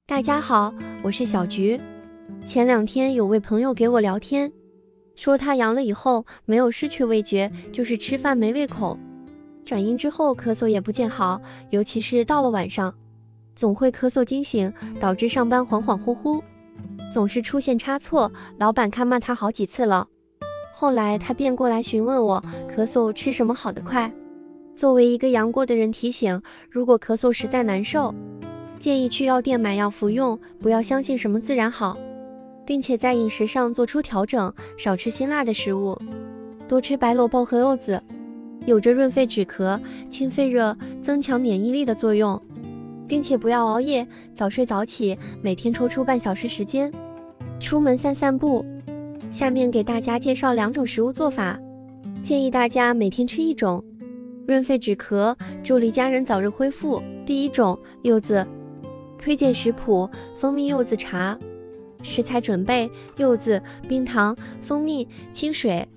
大家好，我是小菊。前2天有位朋友给我聊天，说他阳了以后没有失去味觉，就是吃饭没胃口，转阴之后咳嗽也不见好，尤其是到了晚上，总会咳嗽惊醒，导致上班恍恍惚惚，总是出现差错，老板看骂他好几次了。后来他便过来询问我，咳嗽吃什么好得快。作为一个阳过的人提醒，如果咳嗽实在难受，建议去药店买药服用，不要相信什么自然好，并且在饮食上做出调整，少吃辛辣的食物，多吃白萝卜和柚子，有着润肺止咳、清肺热、增强免疫力的作用，并且不要熬夜，早睡早起，每天抽出半小时时间出门散散步。下面给大家介绍2种食物做法，建议大家每天吃1种，润肺止咳，助力家人早日恢复。第1种，柚子。推荐食谱：蜂蜜柚子茶。食材准备：柚子、冰糖、蜂蜜、清水。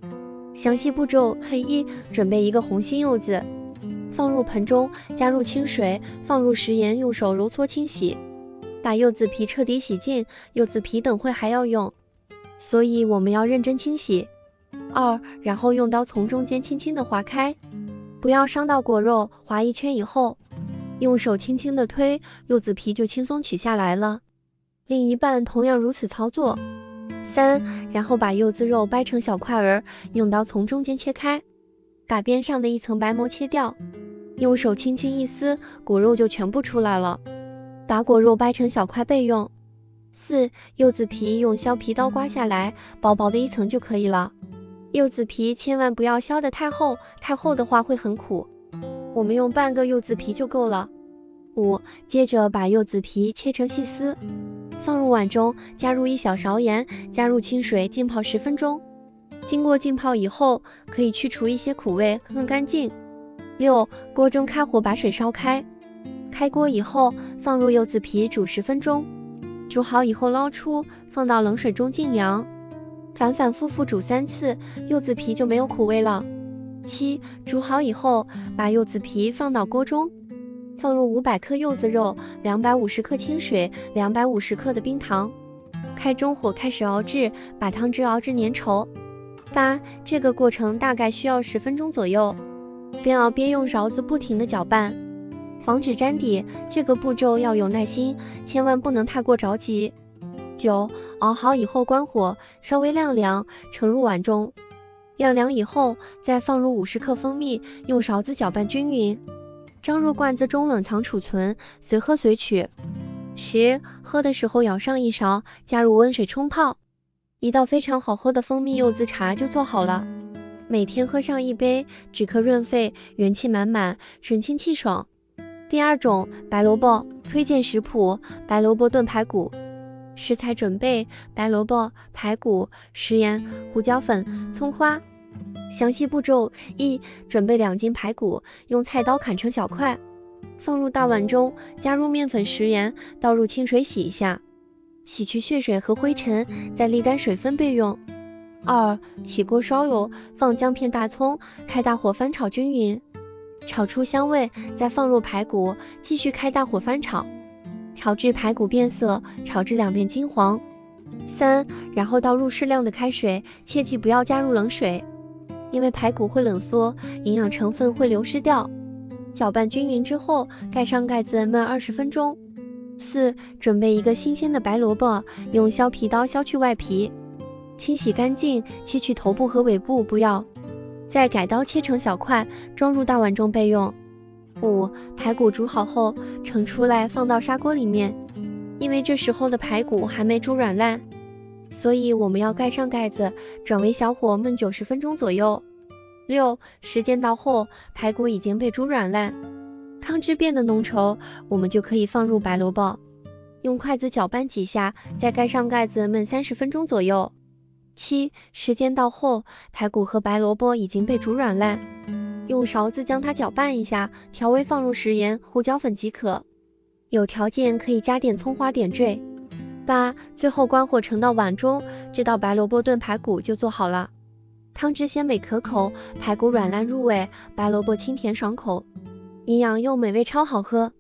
详细步骤：1. 准备1个红心柚子，放入盆中，加入清水，放入食盐，用手揉搓清洗，把柚子皮彻底洗净，柚子皮等会还要用，所以我们要认真清洗。2. 然后用刀从中间轻轻的划开，不要伤到果肉，划1圈以后，用手轻轻的推，柚子皮就轻松取下来了。另一半同样如此操作。3. 然后把柚子肉掰成小块儿，用刀从中间切开，把边上的一层白膜切掉，用手轻轻一撕，果肉就全部出来了，把果肉掰成小块备用。4. 柚子皮用削皮刀刮下来，薄薄的一层就可以了。柚子皮千万不要削得太厚，太厚的话会很苦，我们用半个柚子皮就够了。5. 接着把柚子皮切成细丝，放入碗中，加入1小勺盐，加入清水浸泡10分钟。经过浸泡以后，可以去除一些苦味，更干净。6. 锅中开火把水烧开，开锅以后放入柚子皮煮10分钟，煮好以后捞出，放到冷水中浸凉，反反复复煮3次，柚子皮就没有苦味了。7. 煮好以后，把柚子皮放到锅中，放入500克柚子肉，250克清水，250克的冰糖，开中火开始熬制，把汤汁熬至粘稠。8. 这个过程大概需要10分钟左右，边熬边用勺子不停地搅拌，防止粘底，这个步骤要有耐心，千万不能太过着急。9. 熬好以后关火，稍微晾凉，盛入碗中。晾凉以后，再放入50克蜂蜜，用勺子搅拌均匀，装入罐子中冷藏储存，随喝随取。10. 喝的时候舀上1勺，加入温水冲泡，一道非常好喝的蜂蜜柚子茶就做好了。每天喝上1杯，止咳润肺，元气满满，神清气爽。第2种，白萝卜。推荐食谱：白萝卜炖排骨。食材准备：白萝卜、排骨、食盐、胡椒粉、葱花。详细步骤：1. 准备2斤排骨，用菜刀砍成小块，放入大碗中，加入面粉、食盐，倒入清水洗一下，洗去血水和灰尘，再沥干水分备用。2. 起锅烧油，放姜片、大葱，开大火翻炒均匀，炒出香味，再放入排骨，继续开大火翻炒，炒至排骨变色，炒至2边金黄。3. 然后倒入适量的开水，切记不要加入冷水，因为排骨会冷缩，营养成分会流失掉。搅拌均匀之后，盖上盖子焖20分钟。4. 准备1个新鲜的白萝卜，用削皮刀削去外皮，清洗干净，切去头部和尾部不要，再改刀切成小块，装入大碗中备用。5. 排骨煮好后盛出来放到砂锅里面，因为这时候的排骨还没煮软烂，所以我们要盖上盖子，转为小火焖90分钟左右。6. 时间到后，排骨已经被煮软烂，汤汁变得浓稠，我们就可以放入白萝卜，用筷子搅拌几下，再盖上盖子焖30分钟左右。7. 时间到后，排骨和白萝卜已经被煮软烂，用勺子将它搅拌一下，调味放入食盐、胡椒粉即可，有条件可以加点葱花点缀。8. 最后关火盛到碗中，这道白萝卜炖排骨就做好了。汤汁鲜美可口，排骨软烂入味，白萝卜清甜爽口，营养又美味，超好喝。